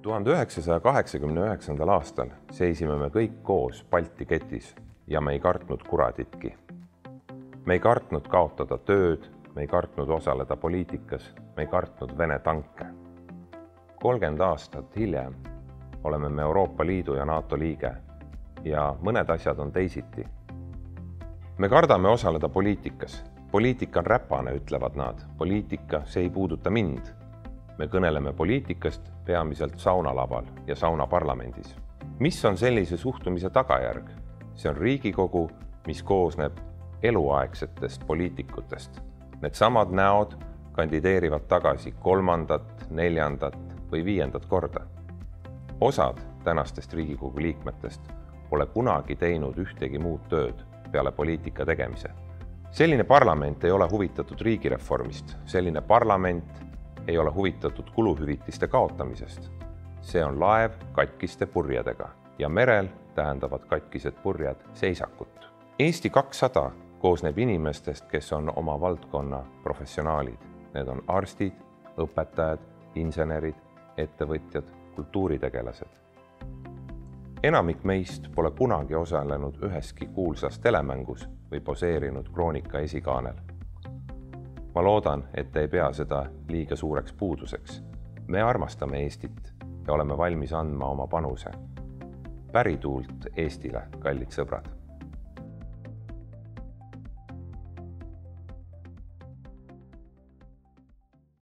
1989. aastal seisime me kõik koos Balti ketis ja me ei kartnud kuraditki. Me ei kartnud kaotada tööd, me ei kartnud osaleda poliitikas, me ei kartnud Vene tanke. 30 aastat hiljem oleme me Euroopa Liidu ja NATO liige ja mõned asjad on teisiti. Me kardame osaleda poliitikas. Poliitika on räpane, ütlevad nad. Poliitika, see ei puuduta mind. Me kõneleme poliitikast peamiselt saunalaval ja saunaparlamendis. Mis on sellise suhtumise tagajärg? See on Riigikogu, mis koosneb eluaegsetest poliitikutest. Need samad näod kandideerivad tagasi 3., 4. või 5. korda. Osad tänastest Riigikogu liikmetest pole kunagi teinud ühtegi muud tööd peale poliitika tegemise. Selline parlament ei ole huvitatud riigireformist. Selline parlament ei ole huvitatud kuluhüvitiste kaotamisest. See on laev katkiste purjedega ja merel tähendavad katkised purjed seisakut. Eesti 200 koosneb inimestest, kes on oma valdkonna professionaalid. Need on arstid, õpetajad, insenerid, ettevõtjad, kultuuritegelased. Enamik meist pole kunagi osalenud üheski kuulsas telemängus või poseerinud Kroonika esikaanel. Ma loodan, et ei pea seda liiga suureks puuduseks. Me armastame Eestit ja oleme valmis andma oma panuse. Pärituult Eestile, kallid sõbrad!